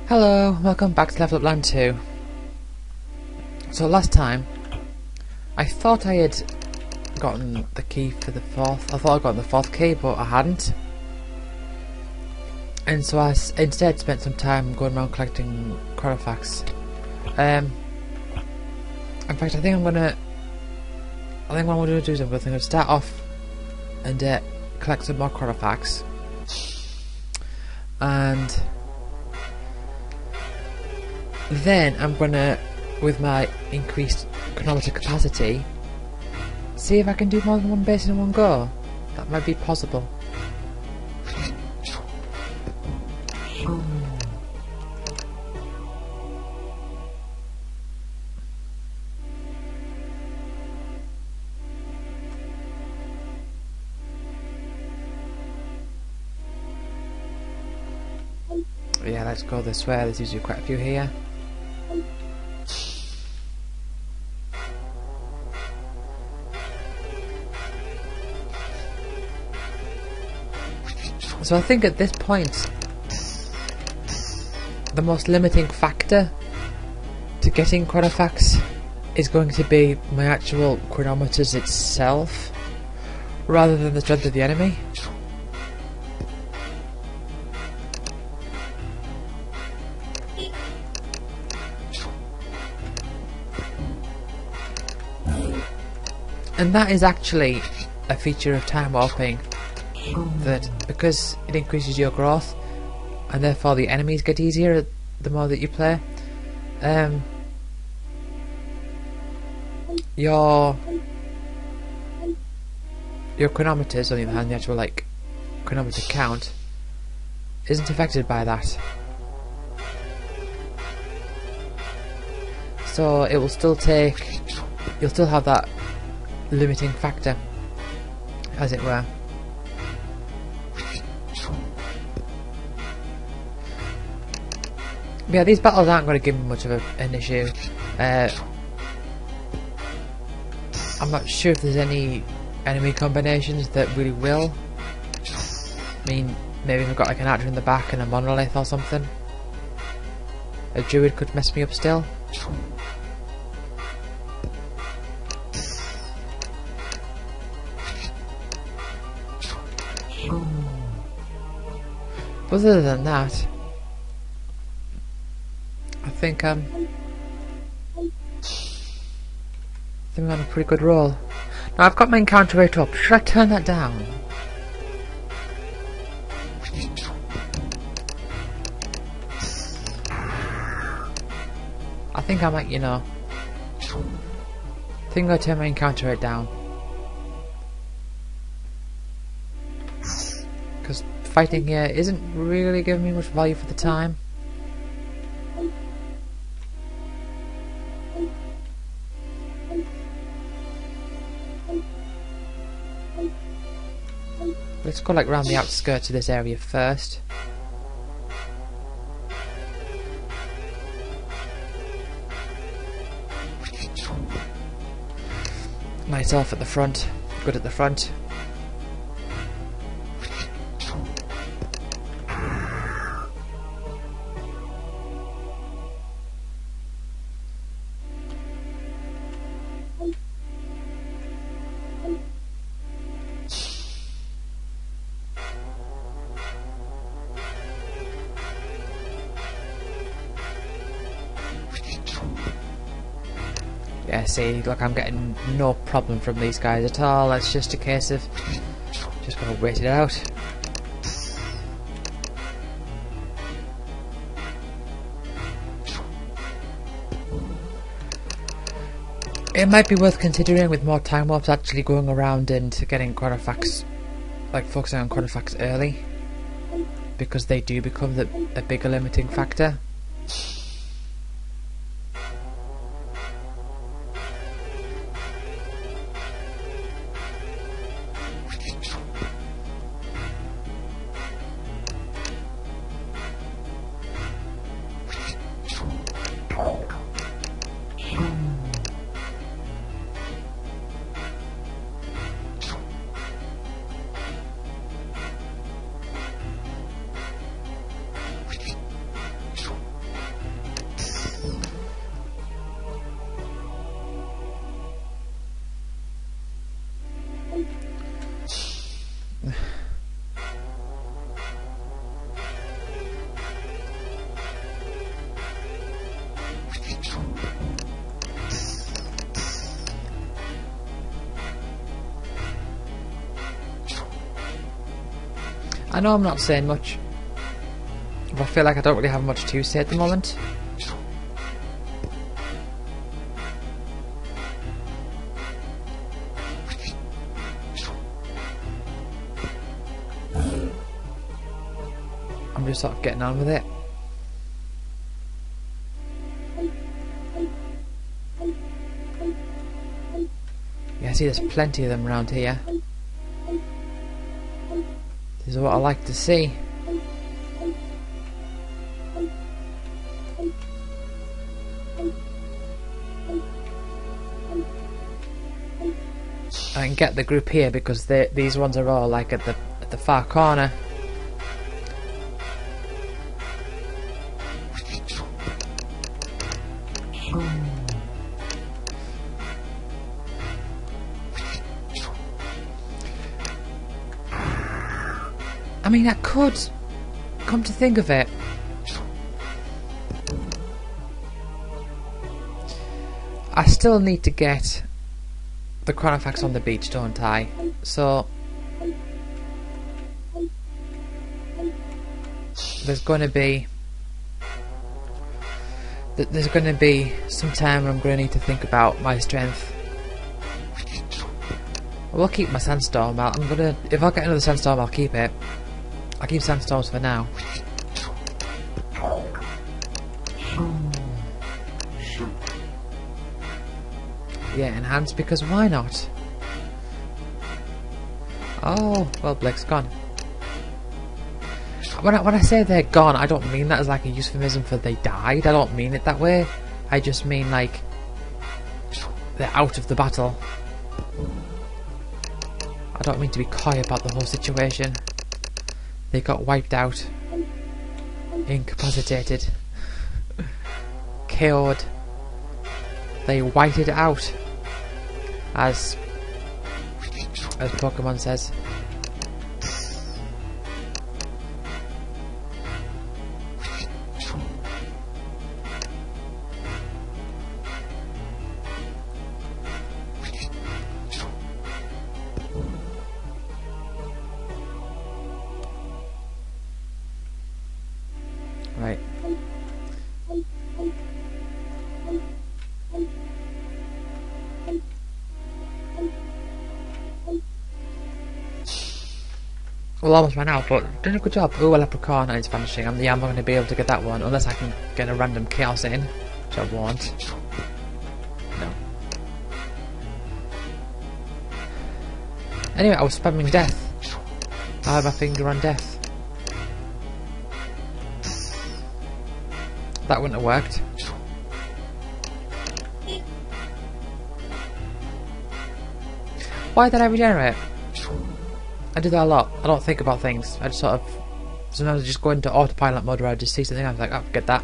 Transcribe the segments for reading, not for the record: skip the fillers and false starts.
Hello, welcome back to Level Up Land 2. So last time, I thought I had gotten the key for the fourth. I thought I'd gotten the fourth key, but I hadn't. And so I instead spent some time going around collecting Chronofacts. In fact, I think what I'm going to do is I'm going to start off and collect some more Chronofacts. And then I'm gonna, with my increased chronometer capacity, see if I can do more than one base in one go. That might be possible. Yeah, let's go this way. There's usually quite a few here. So I think at this point, the most limiting factor to getting Chronofacts is going to be my actual chronometers itself, rather than the strength of the enemy. And that is actually a feature of time warping, that because it increases your growth and therefore the enemies get easier the more that you play, your chronometers, on the other hand, the actual chronometer count, isn't affected by that. So it will still take, you'll still have that limiting factor, as it were. But yeah, these battles aren't going to give me much of an issue. I'm not sure if there's any enemy combinations that really will. I mean, maybe if I've got like an archer in the back and a monolith or something. A druid could mess me up still. But other than that, I think I'm on a pretty good roll. Now I've got my encounter rate up. Should I turn that down? I think I might, I think I'll turn my encounter rate down. Because fighting here isn't really giving me much value for the time. Let's go around the outskirts of this area first. Nice elf at the front. Good at the front. Yeah, see, look, I'm getting no problem from these guys at all. It's just a case of just gotta wait it out. It might be worth considering with more time warps actually going around and getting Chronofacts, focusing on Chronofacts early, because they do become a bigger limiting factor. I know I'm not saying much, but I feel like I don't really have much to say at the moment. I'm just sort of getting on with it. Yeah, I see there's plenty of them around here. This is what I like to see. I can get the group here because these ones are all like at the far corner. I mean, I could, come to think of it, I still need to get the Chronophax on the beach, don't I? So there's going to be some time where I'm going to need to think about my strength. I will keep my sandstorm. If I get another sandstorm, I'll keep it. I'll keep sandstorms for now. Yeah, enhance, because why not? Oh, well, Blake's gone. When I say they're gone, I don't mean that as like a euphemism for they died. I don't mean it that way. I just mean like they're out of the battle. I don't mean to be coy about the whole situation. They got wiped out, incapacitated, KO'd. They whited out, as Pokemon says. Right. Well, almost ran out, but doing a good job. Ooh, a leprechaun, and it's vanishing. I'm not going to be able to get that one unless I can get a random chaos in, which I won't. No. Anyway, I was spamming death. I had my finger on death. That wouldn't have worked. Why did I regenerate? I do that a lot. I don't think about things. I just sort of... Sometimes I just go into autopilot mode where I just see something and I'm like, oh, get that.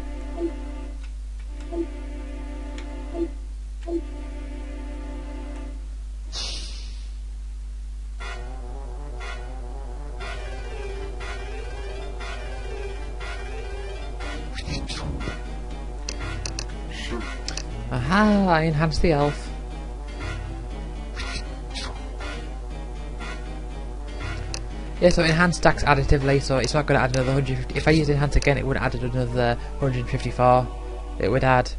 Aha! I enhanced the elf. Yeah, so enhance stacks additively, so it's not going to add another 150. If I use enhance again, it would add another 154. It would add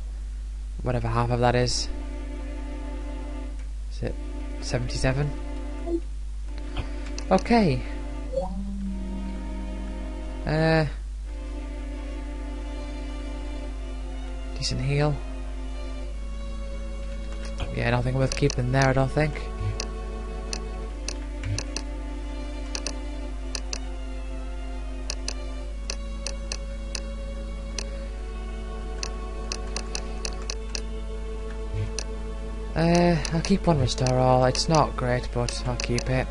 whatever half of that is. Is it 77? Okay. Decent heal. Yeah, nothing worth keeping there, I don't think. I'll keep one restore all. It's not great, but I'll keep it.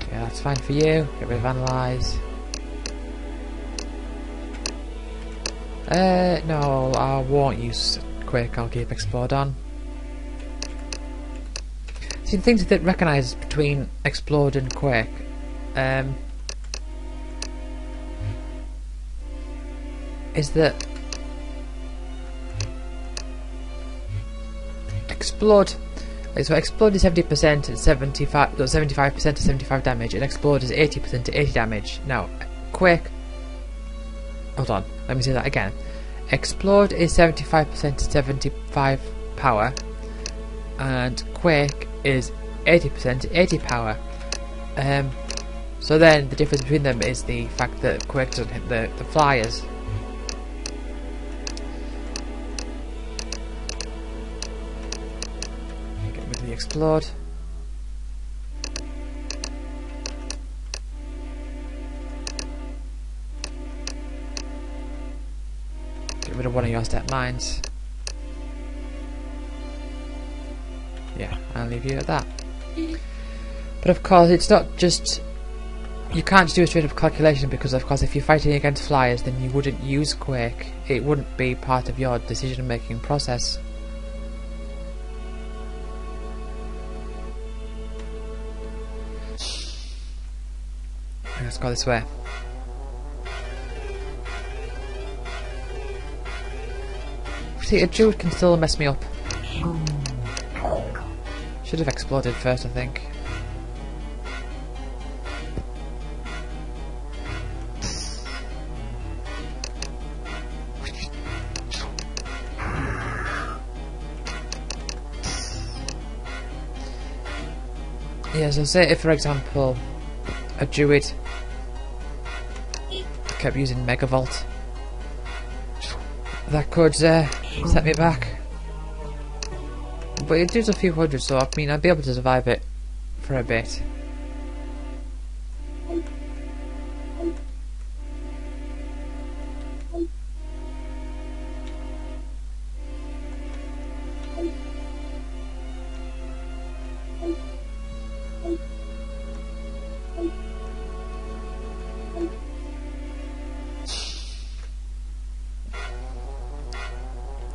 Yeah, that's fine for you. Get rid of analyze. No, I won't use Quake. I'll keep Explode on. See, the things that recognise between Explode and Quake, is that Explode, So explode is 70% and 75% to 75 damage, and explode is 80% to 80 damage. Now, quake. Hold on, let me say that again. Explode is 75% to 75 power, and quake is 80% to 80 power. So then the difference between them is the fact that quake doesn't hit the flyers. Get rid of the explode. Get rid of one of your step mines. Yeah, I'll leave you at that. But of course, it's not just... You can't just do a straight up calculation, because of course if you're fighting against flyers then you wouldn't use quake. It wouldn't be part of your decision making process. Let's go this way. See, a druid can still mess me up. Should have exploded first, I think. Yeah, so say if, for example, a druid kept using Megavolt, that could set me back. But it does a few hundred, so I mean I'd be able to survive it for a bit.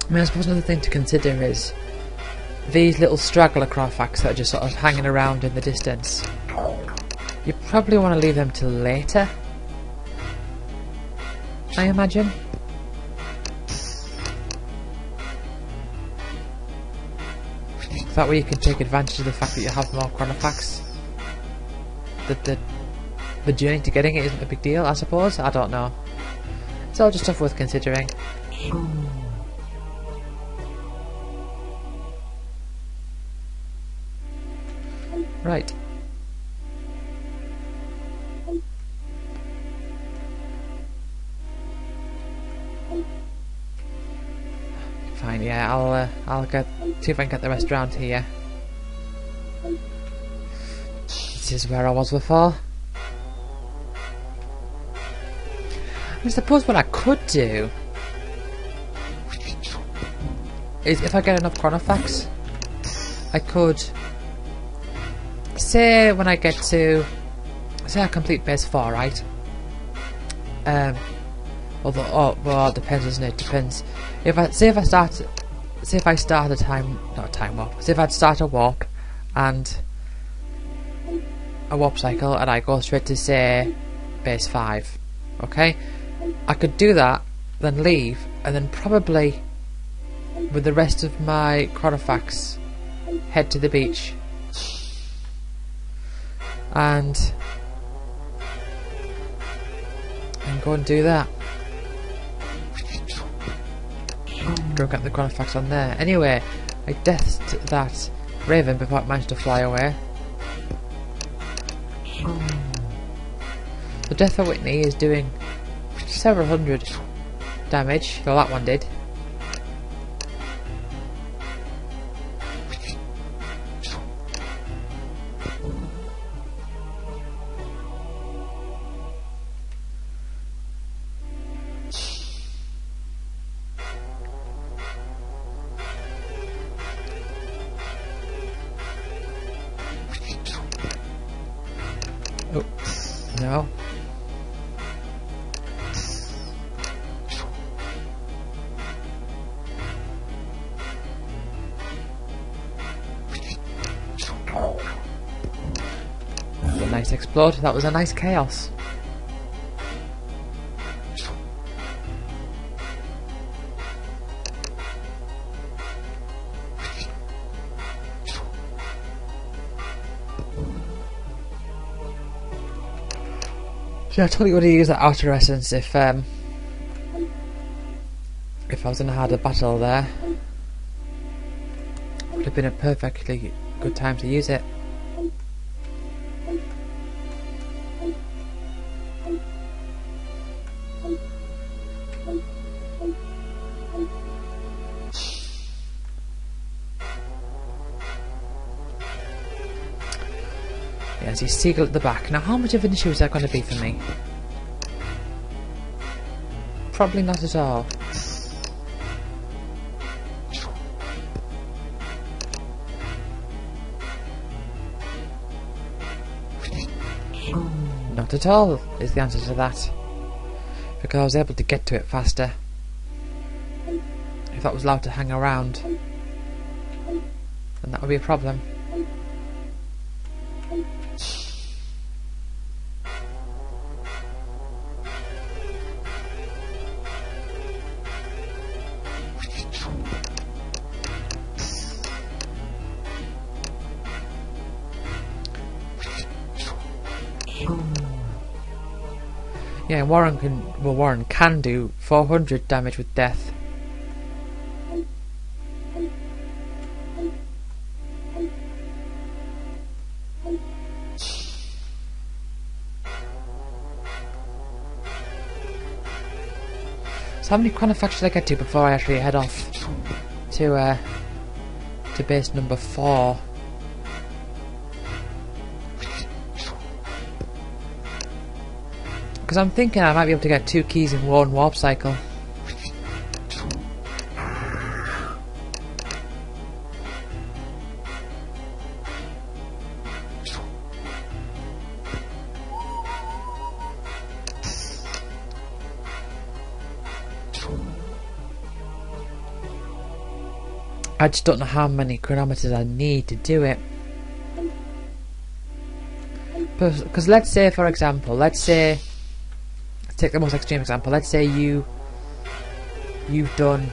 I mean, I suppose another thing to consider is these little straggler Crofacts that are just sort of hanging around in the distance. You probably want to leave them till later, I imagine. That way you can take advantage of the fact that you have more Chronofacts. The journey to getting it isn't a big deal, I suppose. I don't know. It's all just stuff worth considering. Right. Fine, yeah, I'll see if I can get the rest around here. This is where I was before. I suppose what I could do is, if I get enough Chronofacts, I could say when I get to, say I complete base 4, right? Although, oh, well, it depends, doesn't it? Depends. If I start a time, not a time warp. Say if I'd start a warp and a warp cycle, and I go straight to say base 5, okay? I could do that, then leave, and then probably with the rest of my Chronofacts head to the beach and go and do that. Go get the Chronofacts on there. Anyway, I deathed that raven before it managed to fly away. The Death of Whitney is doing several hundred damage, well that one did. Oh, no. That was a nice explode. That was a nice chaos. So I totally would have used that outer essence if I was in a harder battle there. Would have been a perfectly good time to use it. Yeah, see Seagull at the back. Now how much of an issue is that going to be for me? Probably not at all. Not at all is the answer to that. Because I was able to get to it faster. If that was allowed to hang around, then that would be a problem. Yeah, Warren can do 400 damage with death. So how many Chronofacts should I get to before I actually head off to base number 4? Because I'm thinking I might be able to get 2 keys in one warp cycle. I just don't know how many chronometers I need to do it. Because let's say, for example, let's take the most extreme example. Let's say you've done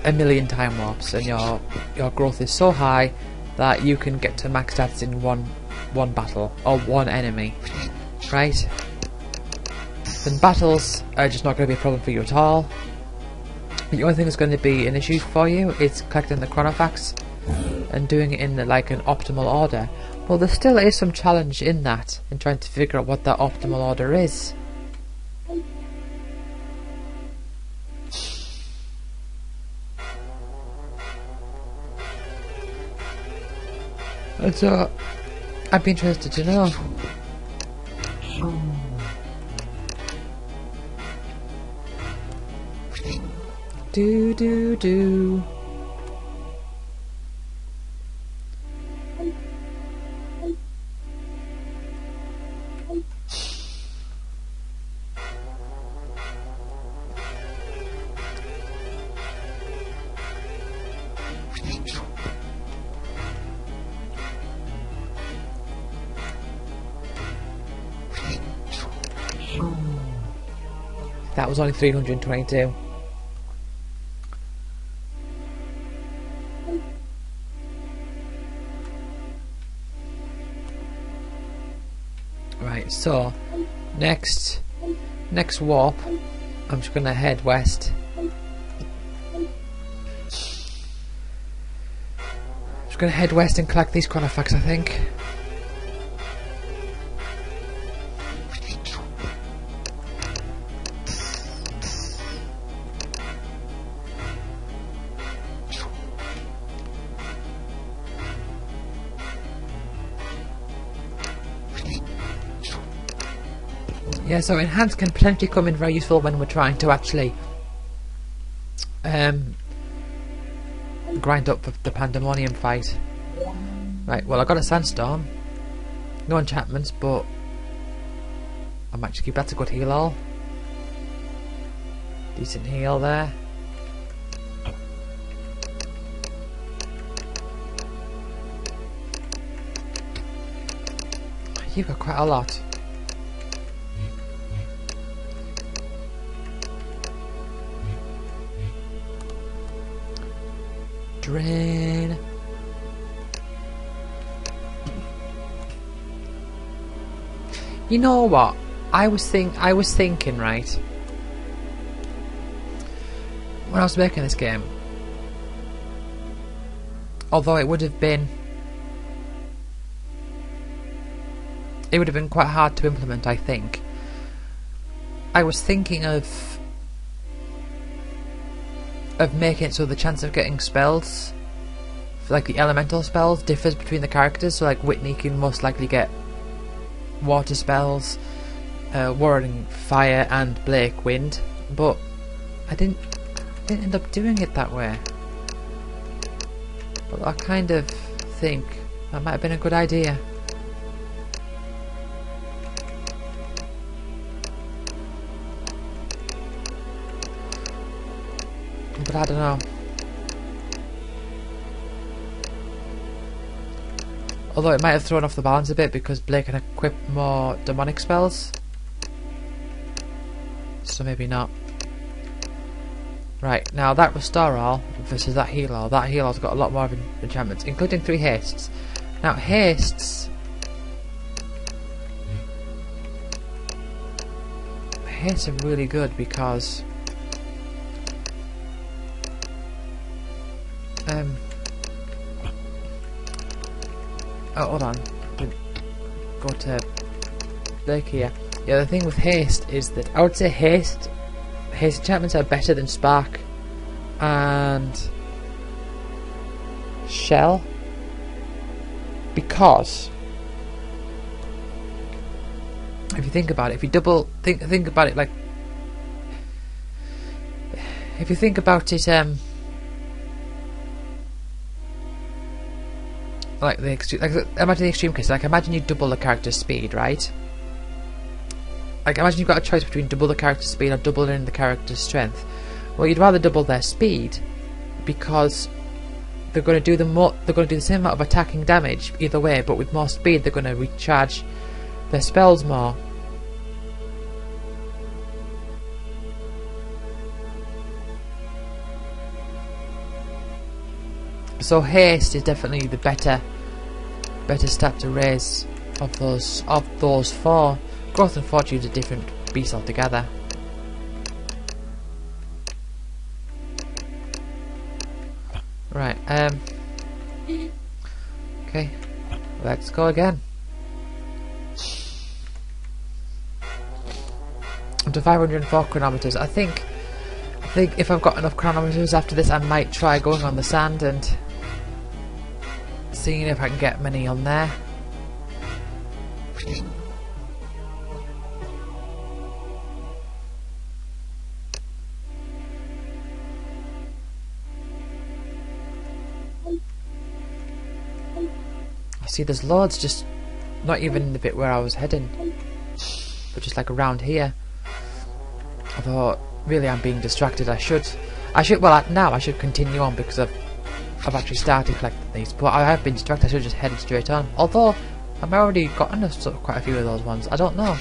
1,000,000 time warps and your growth is so high that you can get to max stats in one battle or one enemy, right? Then battles are just not going to be a problem for you at all. The only thing that's going to be an issue for you is collecting the Chronofacts and doing it in like an optimal order. Well, there still is some challenge in that, in trying to figure out what that optimal order is. And so, I'd be interested to know. Do do do. That was only 322. Right, so next warp, I'm just gonna head west. Just gonna head west and collect these Chronofacts, I think. Yeah, so enhance can potentially come in very useful when we're trying to actually grind up the Pandemonium fight. Right, well I got a Sandstorm, no enchantments, but I might just keep that a good heal all. Decent heal there. You've got quite a lot. Drain. You know what? I was thinking, right, when I was making this game, although it would have been quite hard to implement, I think. I was thinking of making it so the chance of getting spells, like the elemental spells, differs between the characters. So like Whitney can most likely get water spells, Warren fire, and Blake wind. But I didn't end up doing it that way. But I kind of think that might have been a good idea. But I don't know. Although it might have thrown off the balance a bit because Blake can equip more demonic spells. So maybe not. Right, now that Restore All versus that Heal All. That Heal All's got a lot more of enchantments, including 3 hastes. Now hastes are really good because oh, hold on. Go to Blake here. Yeah, the thing with haste is that I would say haste enchantments are better than Spark and Shell, because if you think about it, if you think about it, like if you think about it, like the extreme, like imagine the extreme case. Like imagine you double the character's speed, right? Like imagine you've got a choice between double the character's speed or doubling the character's strength. Well, you'd rather double their speed because they're going to do the same amount of attacking damage either way, but with more speed they're going to recharge their spells more. So haste is definitely the better stat to raise of those 4. Growth and Fortune's a different beast altogether. Right, okay, let's go again. Up to 504 chronometers. I think if I've got enough chronometers after this, I might try going on the sand and seeing if I can get many on there. See, there's loads just not even in the bit where I was heading, but just like around here. Although really I'm being distracted. I should now I should continue on because I've actually started collecting these, but I have been distracted. I should have just headed straight on. Although I've already gotten quite a few of those ones. I don't know.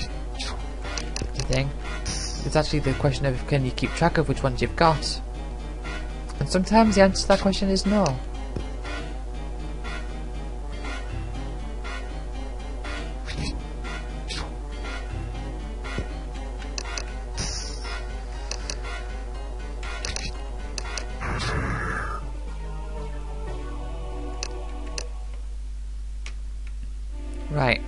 The thing, it's actually the question of can you keep track of which ones you've got, and sometimes the answer to that question is no. Right.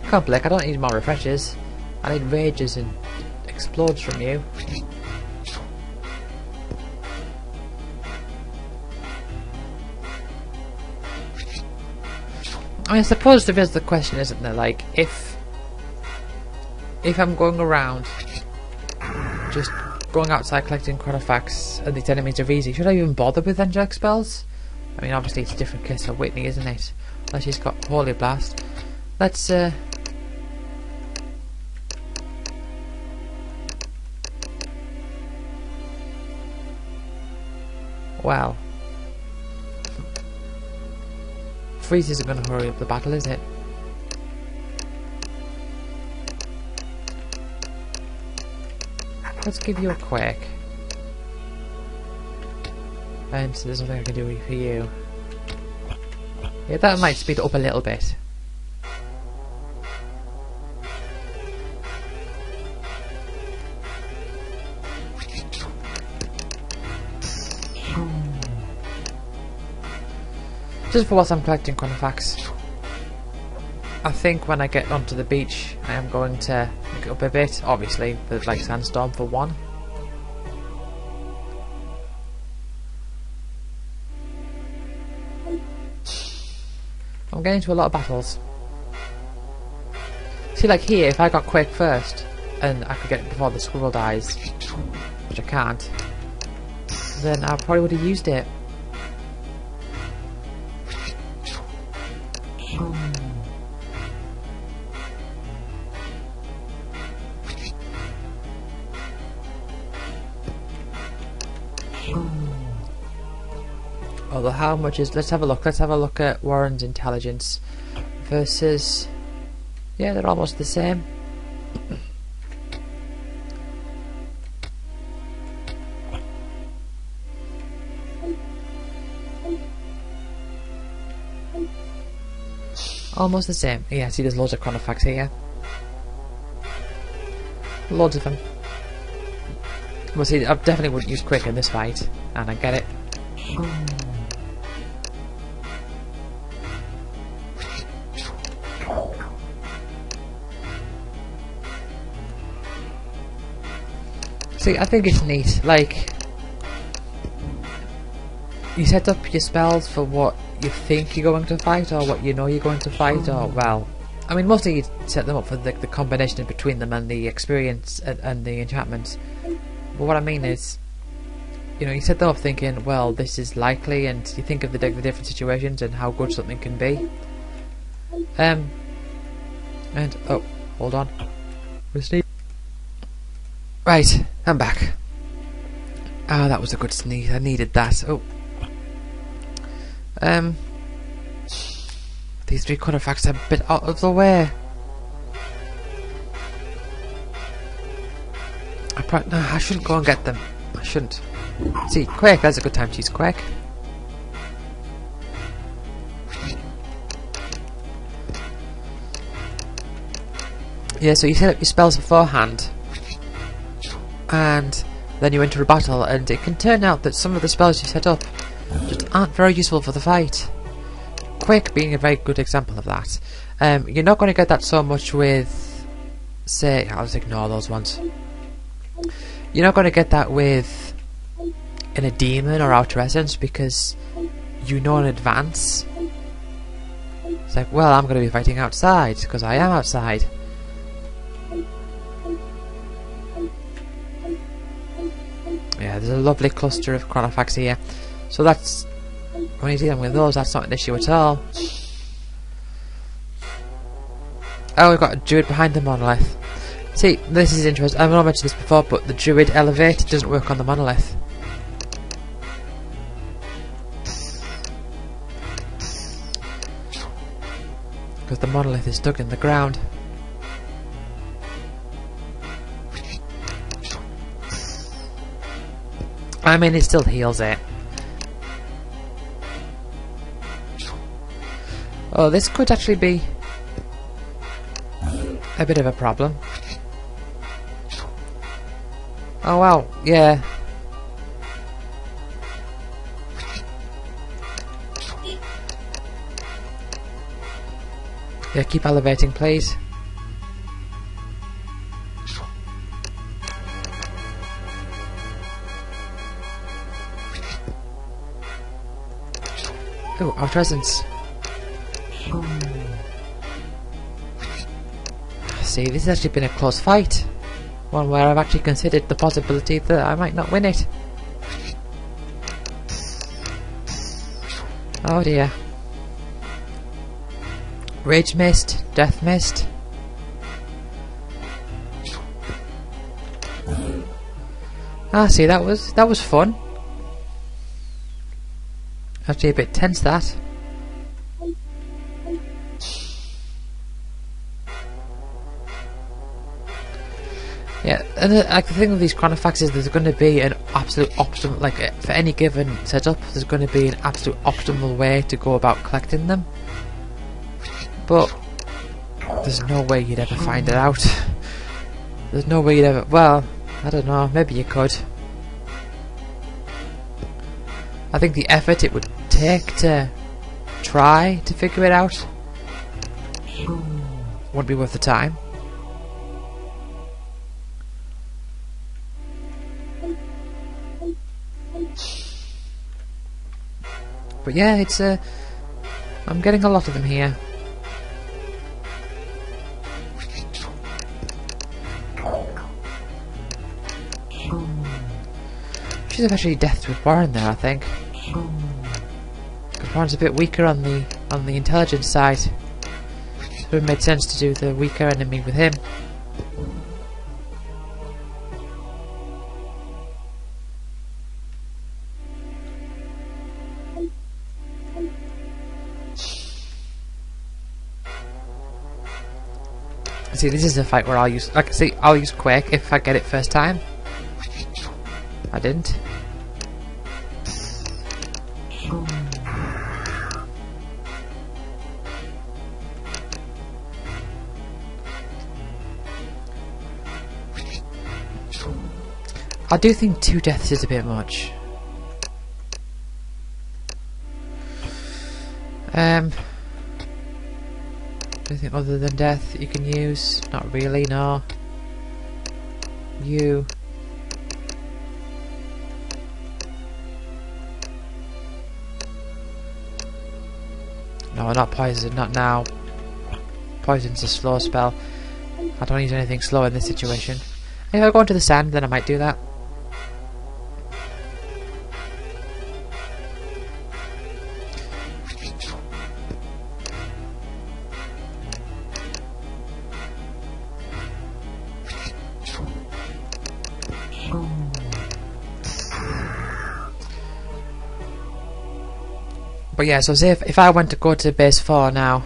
Come on, Blake, I don't need more refreshers. I need rages and explodes from you. I mean, I suppose there is the question, isn't there? Like, if I'm going around, just going outside collecting chronofacts, and these enemies are easy, should I even bother with angelic spells? I mean, obviously it's a different case for Whitney, isn't it? Unless she's got Holy Blast. Let's Well, freeze isn't going to hurry up the battle, is it? Let's give you a quake. And there's nothing I can do for you. Yeah, that might speed it up a little bit. Just for whilst I'm collecting Chronofacts. I think when I get onto the beach I am going to make it up a bit. Obviously, there's like sandstorm for one. I'm getting into a lot of battles. See, like here, if I got Quake first, and I could get it before the squirrel dies, which I can't, then I probably would have used it. Although how much is... let's have a look at Warren's intelligence versus... yeah, they're almost the same. Almost the same. Yeah, see there's loads of Chronofacts here. Loads of them. Well, see, I definitely wouldn't use Quick in this fight, and I get it. See, I think it's neat. Like, you set up your spells for what you think you're going to fight, or what you know you're going to fight, or, well, I mean, mostly you set them up for the combination between them and the experience and the enchantments. But what I mean is, you know, you set them up thinking, well, this is likely, and you think of the different situations and how good something can be. And oh, hold on, right, I'm back. Ah, that was a good sneeze. I needed that. Oh, these three Chronofacts are a bit out of the way. No, I shouldn't go and get them. I shouldn't. See, Quake, that's a good time to use Quake. Yeah, so you set up your spells beforehand, and then you enter a battle, and it can turn out that some of the spells you set up just aren't very useful for the fight. Quake being a very good example of that. You're not going to get that so much with, say, I'll just ignore those ones. You're not going to get that with in a demon or outer essence, because you know in advance. It's like, well, I'm going to be fighting outside because I am outside. Yeah, there's a lovely cluster of Chronofacts here, so that's, when you're dealing with those, that's not an issue at all. Oh, we've got a druid behind the monolith. See, this is interesting. I've not mentioned this before, but the druid elevate doesn't work on the monolith. Because the monolith is stuck in the ground. I mean, it still heals it. Oh, this could actually be a bit of a problem. Oh wow, yeah. Yeah, keep elevating, please. Oh, our presence. See, this has actually been a close fight. One where I've actually considered the possibility that I might not win it. Oh dear. Rage mist, death mist. Ah, see, that was fun. Actually a bit tense, that. Yeah, and like the thing with these Chronofacts is there's going to be an absolute optimal, like for any given setup, there's going to be an absolute optimal way to go about collecting them. But there's no way you'd ever find it out. There's no way you'd ever. Well, I don't know. Maybe you could. I think the effort it would take to try to figure it out wouldn't be worth the time. But yeah, it's I'm getting a lot of them here. Should have actually deathed with Warren there, I think. Because Warren's a bit weaker on the intelligence side. So it made sense to do the weaker enemy with him. See, this is a fight where I'll use, like, see, I'll use Quake if I get it first time. I didn't. I do think 2 deaths is a bit much. Anything other than death you can use? Not really, no. You. No, not poison, not now. Poison's a slow spell. I don't use anything slow in this situation. If I go into the sand, then I might do that. But yeah, so say if I went to go to base 4 now,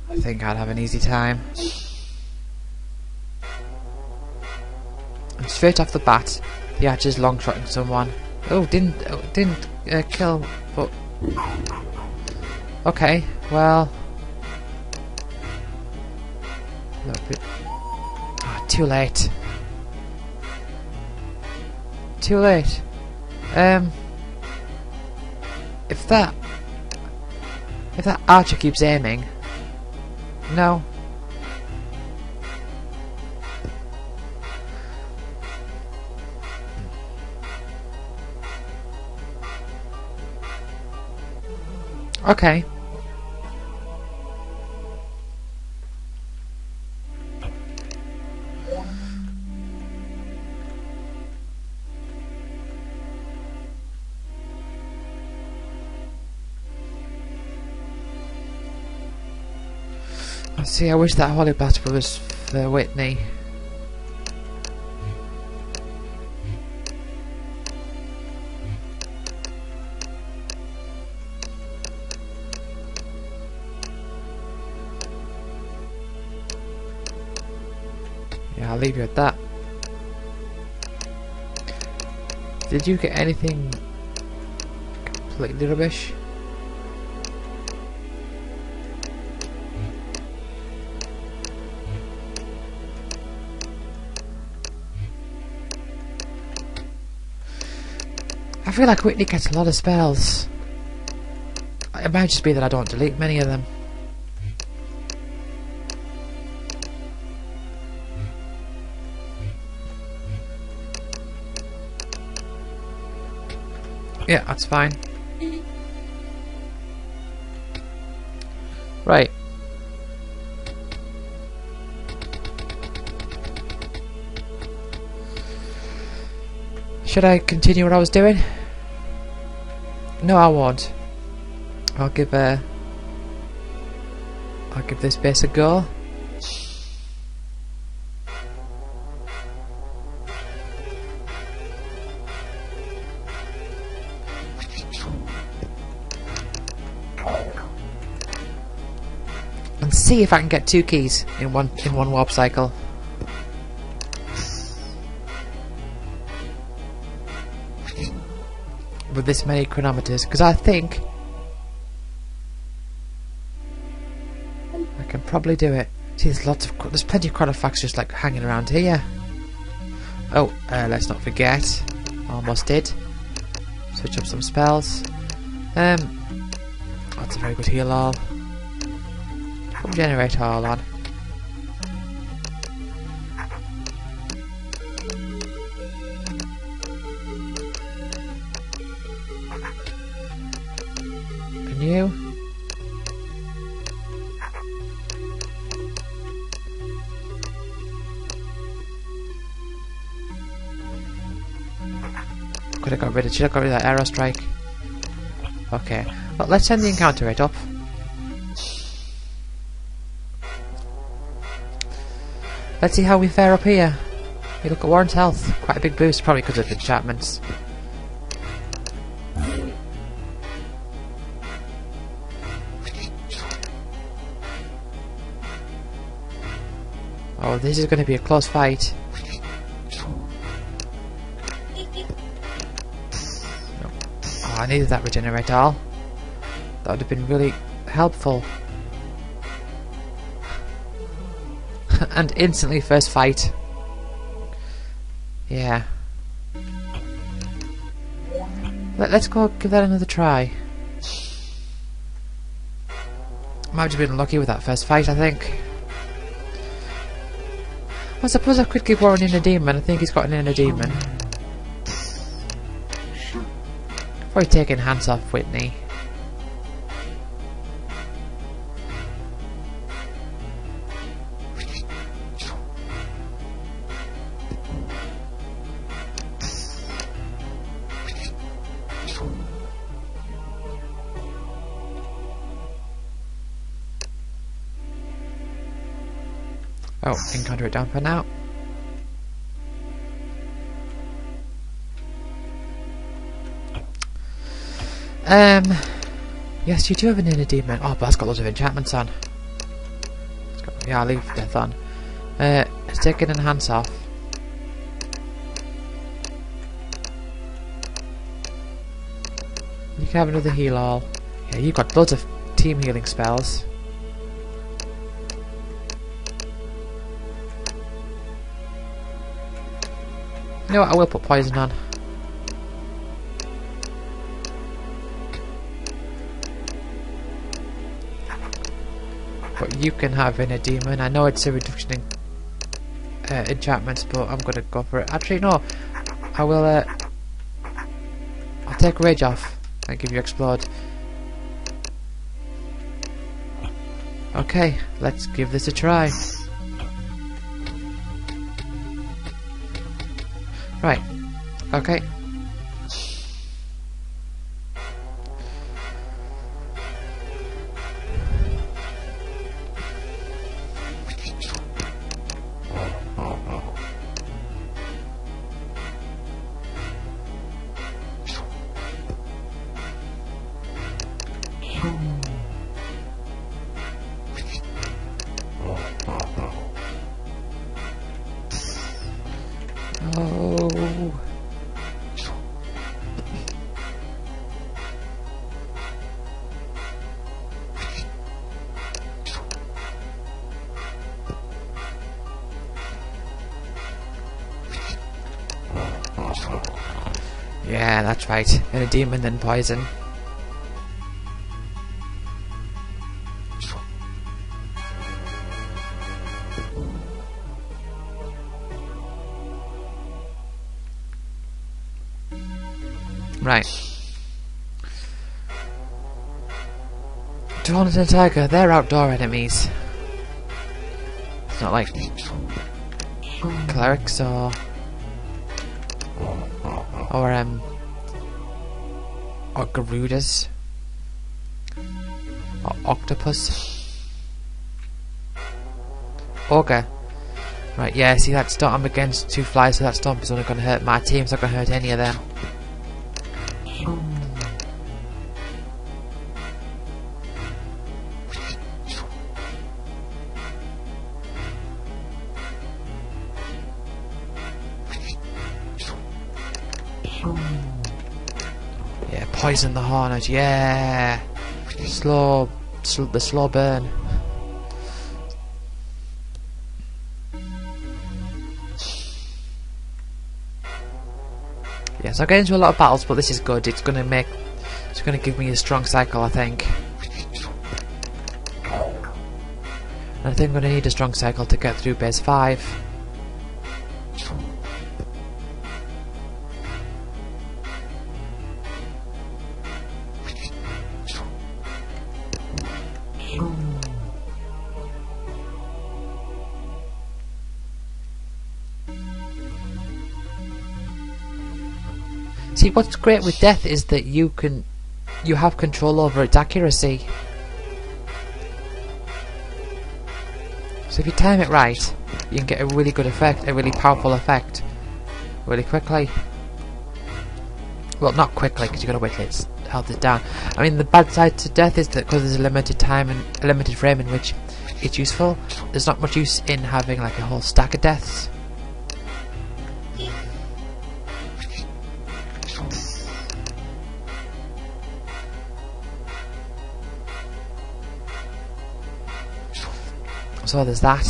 I think I'd have an easy time. And straight off the bat, the archer's long-shotting someone. Oh, didn't kill, but okay, well, a little bit. Oh, too late. Too late. If that archer keeps aiming, no. Okay. See, I wish that Holy Battle was for Whitney. Yeah, I'll leave you at that. Did you get anything completely rubbish? I feel like Whitney gets a lot of spells. It might just be that I don't delete many of them. Yeah, that's fine. Right. Should I continue what I was doing? No, I won't. I'll give this base a go. and see if I can get 2 keys in one warp cycle. With this many chronometers, because I think I can probably do it. See, there's plenty of chronofacts just like hanging around here. Oh, let's not forget. Almost did. Switch up some spells. That's a very good heal all. Put generator all on. And you? Should have got rid of that arrow strike. Okay. Well, let's send the encounter rate up. Let's see how we fare up here. You look at Warren's health. Quite a big boost, probably because of the enchantments. Oh, this is going to be a close fight. Oh, I needed that regenerate all. That would have been really helpful. And instantly first fight. Yeah. Let's go give that another try. Might have just been unlucky with that first fight, I think. I suppose I could give Warren in a demon. I think he's got an inner demon. Probably taking hands off Whitney. Oh, encounter it down for now. Yes, you do have an inner demon. Oh, but that's got loads of enchantments on. Yeah, I'll leave death on. Let's take it and hands off. You can have another heal all. Yeah, you've got loads of team healing spells. You know what, I will put poison on. But you can have in a demon. I know it's a reduction in enchantments, but I'm gonna go for it. Actually, no. I will, I'll take rage off and give you explode. Okay, let's give this a try. Right. Okay. Oh. Yeah, that's right. And a demon, then poison. Right. Tornado and Tiger, they're outdoor enemies. It's not like clerics or Garudas or octopus. Ogre. Right, yeah, see that stomp, I'm against 2 flies, so that stomp is only going to hurt my team, it's not going to hurt any of them. Poison the Hornet, yeah! The slow burn. Yeah, so I get into a lot of battles, but this is good. It's gonna give me a strong cycle, I think. And I think I'm gonna need a strong cycle to get through base 5. See, what's great with Death is that you have control over its accuracy. So if you time it right, you can get a really good effect, a really powerful effect, really quickly. Well, not quickly, because you've got to wait till it's held it down. I mean, the bad side to Death is that because there's a limited time and a limited frame in which it's useful, there's not much use in having like a whole stack of Deaths. So there's that.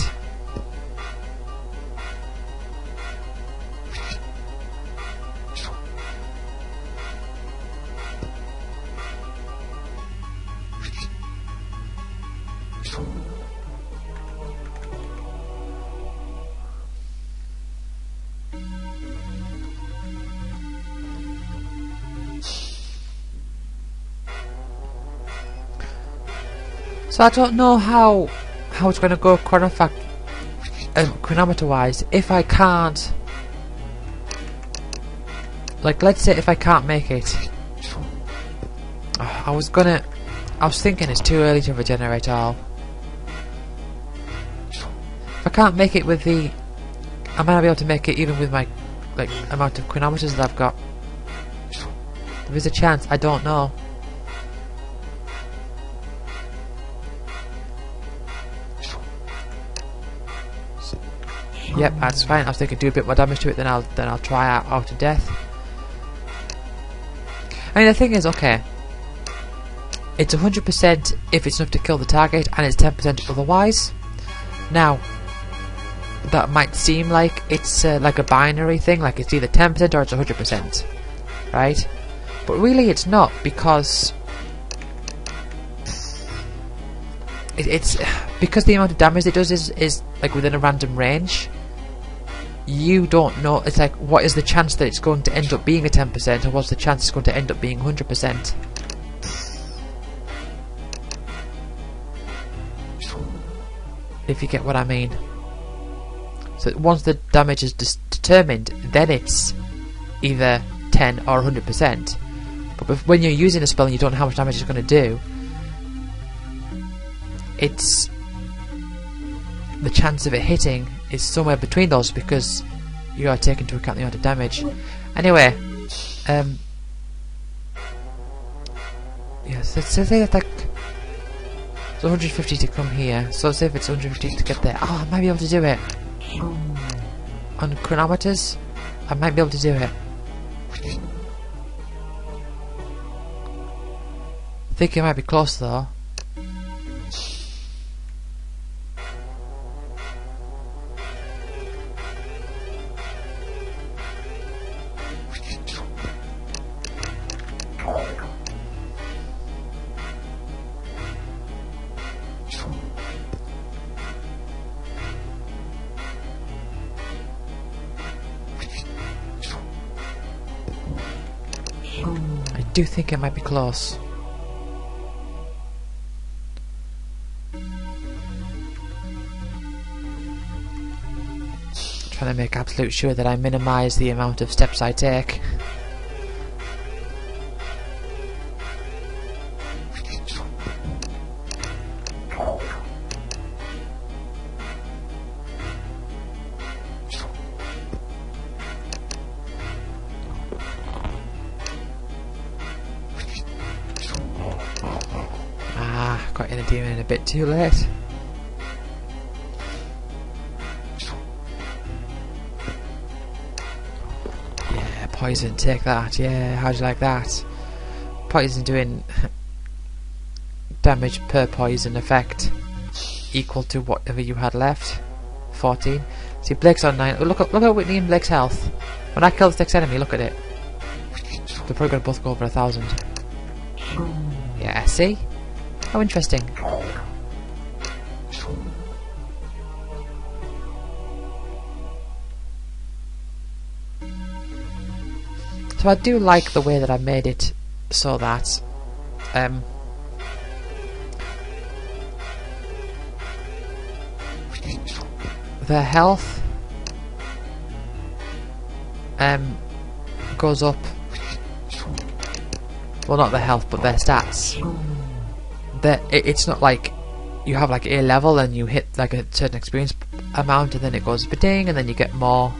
So I don't know how it's going to go chronometer wise if I can't, like, let's say if I can't make it. I was thinking it's too early to regenerate all. If I can't make it with the, I might not be able to make it even with my like amount of chronometers that I've got. There is a chance, I don't know. Yep, that's fine. I was thinking do a bit more damage to it, then I'll try out to Death. I mean, the thing is, okay, it's 100% if it's enough to kill the target, and it's 10% otherwise. Now, that might seem like it's like a binary thing, like it's either 10% or it's 100%, right? But really, it's not, because it's because the amount of damage it does is like within a random range. You don't know. It's like, what is the chance that it's going to end up being a 10%, or what's the chance it's going to end up being 100%? If you get what I mean. So once the damage is determined, then it's either 10 or 100%. But when you're using a spell and you don't know how much damage it's going to do, it's the chance of it hitting is somewhere between those, because you are taking into account the amount of damage. Anyway, yes, let's say that like it's 150 to come here. So let's say if it's 150 to get there. Oh, I might be able to do it. On chronometers, I might be able to do it. I think it might be close though. I do think it might be close. Trying to make absolute sure that I minimise the amount of steps I take. Got in a demon a bit too late. Yeah, poison, take that. Yeah, how'd you like that? poison doing damage per poison effect equal to whatever you had left. 14. See, Blake's on 9. Look at Whitney and Blake's health. When I kill this next enemy, look at it. They're probably gonna both go over 1,000. Yeah, see? How interesting. So I do like the way that I made it so that their health goes up. Well, not their health, but their stats. It's not like you have like A level and you hit like a certain experience amount and then it goes ba-ding and then you get more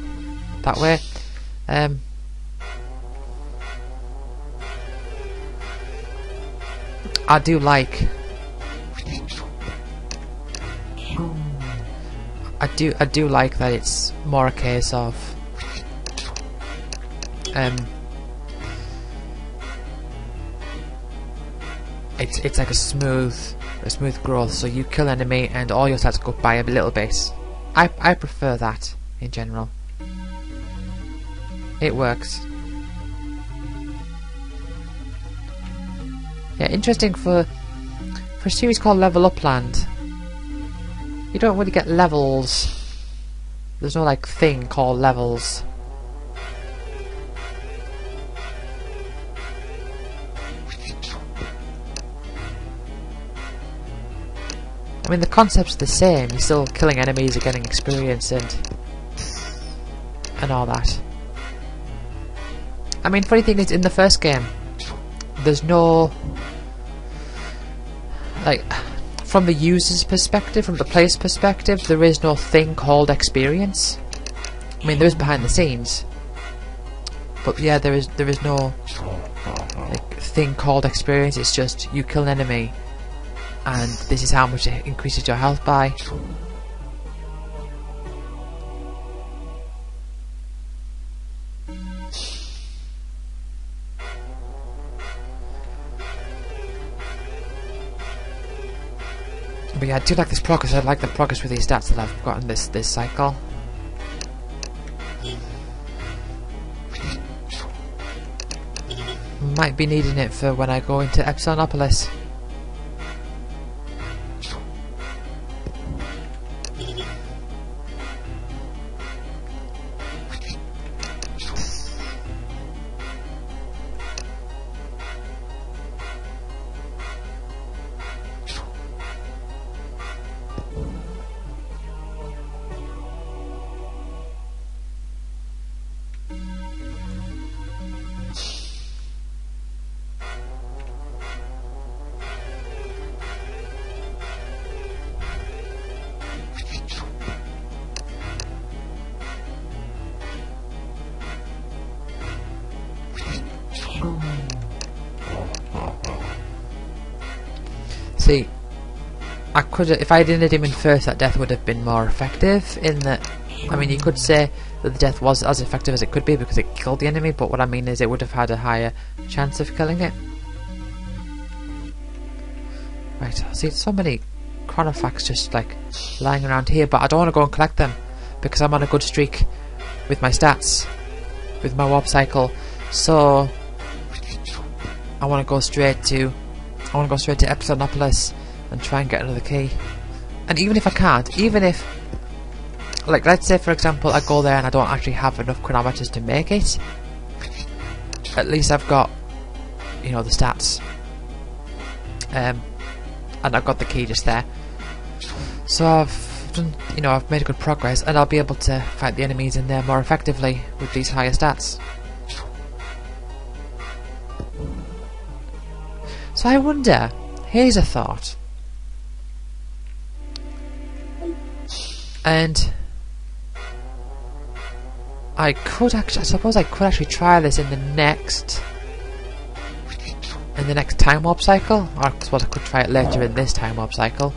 that way. I do like that it's more a case of it's like a smooth growth, so you kill enemy and all your stats go up by a little bit. I prefer that in general. It works. Yeah, interesting for a series called Level Up Land. You don't really get levels. There's no like thing called levels. I mean, the concept's the same. You're still killing enemies, you're getting experience and all that. I mean, funny thing is, in the first game, there's no, like, from the user's perspective, from the player's perspective, there is no thing called experience. I mean, there is behind the scenes, but yeah, there is no like thing called experience. It's just you kill an enemy, and this is how much it increases your health by. But yeah, I do like this progress. I like the progress with these stats that I've gotten this cycle. Might be needing it for when I go into Epsilonopolis. See, I could, if I didn't hit him in first, that death would have been more effective. In that, I mean, you could say that the death was as effective as it could be because it killed the enemy, but what I mean is it would have had a higher chance of killing it. Right, see, so many Chronofacts just like lying around here, but I don't want to go and collect them because I'm on a good streak with my stats, with my warp cycle. So I want to go straight to Epsilonopolis and try and get another key. And even if I can't, even if, like, let's say for example I go there and I don't actually have enough chronometers to make it, at least I've got, you know, the stats, and I've got the key just there. So I've done, you know, I've made good progress, and I'll be able to fight the enemies in there more effectively with these higher stats. So I wonder, here's a thought, and I suppose I could actually try this in the next time warp cycle, or I suppose I could try it later in this time warp cycle.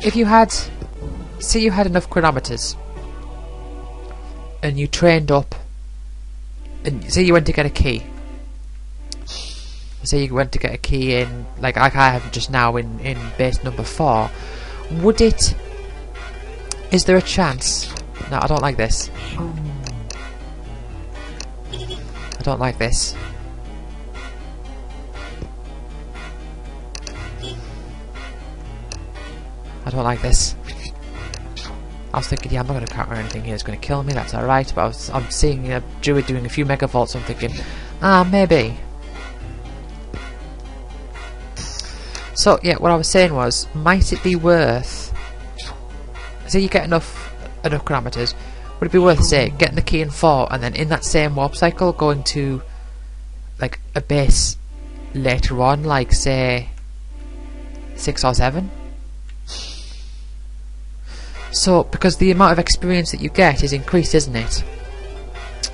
If you had, say you had enough chronometers, and you trained up, and say you went to get a key, say you went to get a key in, like I have just now in base number 4, would it... Is there a chance... No, I don't like this. I don't like this. I don't like this. I was thinking, yeah, I'm not going to counter anything here. It's going to kill me. That's alright. But I'm seeing a druid doing a few megavolts. So I'm thinking, maybe. So yeah, what I was saying was, might it be worth? Say you get enough chronometers. Would it be worth, say, getting the key in 4 and then in that same warp cycle going to like a base later on, like say 6 or 7? So, because the amount of experience that you get is increased, isn't it?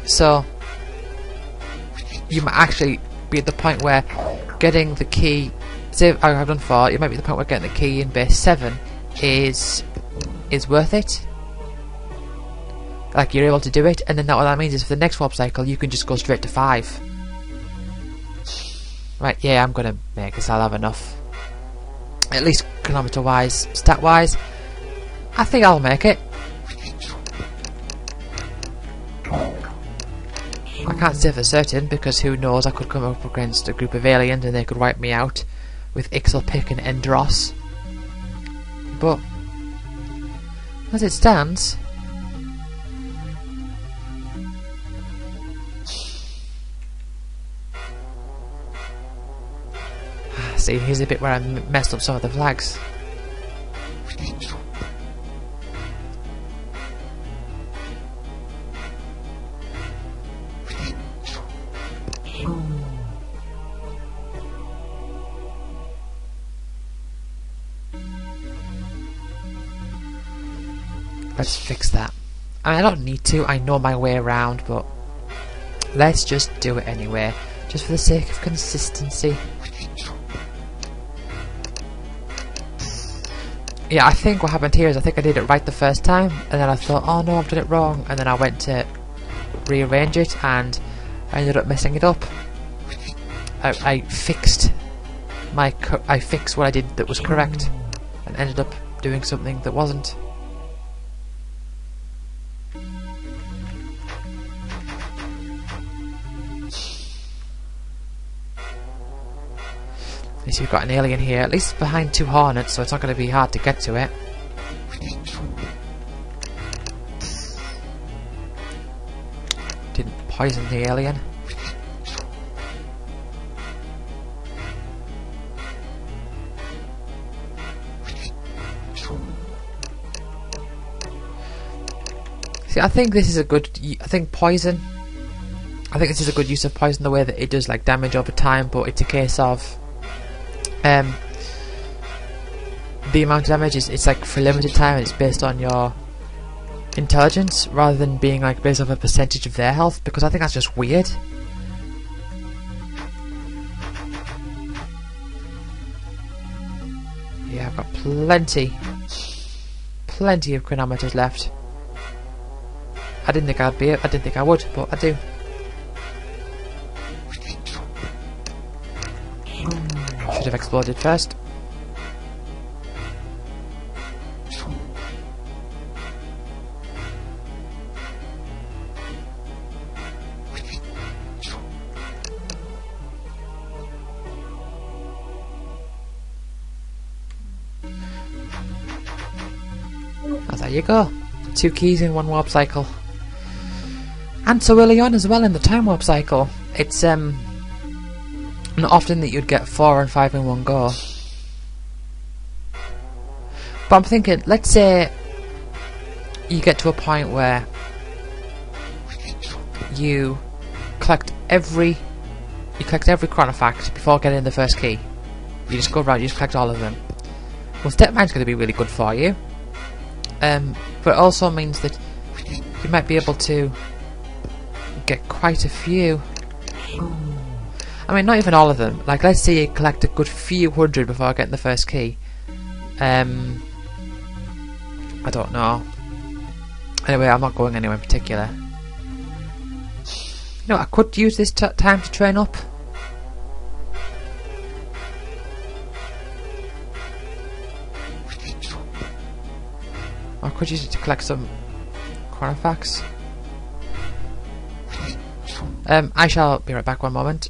So, you might actually be at the point where getting the key, say I have done 4, you might be at the point where getting the key in base 7 is worth it. Like, you're able to do it, and then what that means is for the next warp cycle, you can just go straight to 5. Right, yeah, I'm gonna make this, I'll have enough. At least chronometer-wise, stat-wise, I think I'll make it. I can't say for certain, because who knows, I could come up against a group of aliens and they could wipe me out with Ixelpick and Endros. But, as it stands... See, here's a bit where I messed up some of the flags. Let's fix that. I mean, I don't need to, I know my way around, but let's just do it anyway, just for the sake of consistency. Yeah, I think what happened here is I think I did it right the first time, and then I thought, oh no, I've done it wrong, and then I went to rearrange it, and I ended up messing it up. I fixed I fixed what I did that was correct, and ended up doing something that wasn't. At least we've got an alien here, at least behind 2 hornets, so it's not going to be hard to get to it. Didn't poison the alien. See, I think this is a good... I think this is a good use of poison, the way that it does like damage over time, but it's a case of... the amount of damage it's like for limited time, and it's based on your intelligence rather than being like based off a percentage of their health, because I think that's just weird. Yeah, I've got plenty of chronometers left. I didn't think I would, but I do. Should have exploded first. Oh, there you go. 2 keys in 1 warp cycle. And so early on as well in the time warp cycle. It's not often that you'd get 4 and 5 in one go. But I'm thinking, let's say you get to a point where you collect every chronofact before getting the first key. You just go around, you just collect all of them. Well, Step Mine's going to be really good for you. But it also means that you might be able to get quite a few. I mean, not even all of them. Like, let's say you collect a good few hundred before getting the first key. I don't know. Anyway, I'm not going anywhere in particular. You know, I could use this time to train up. I could use it to collect some Chronofacts. I shall be right back one moment.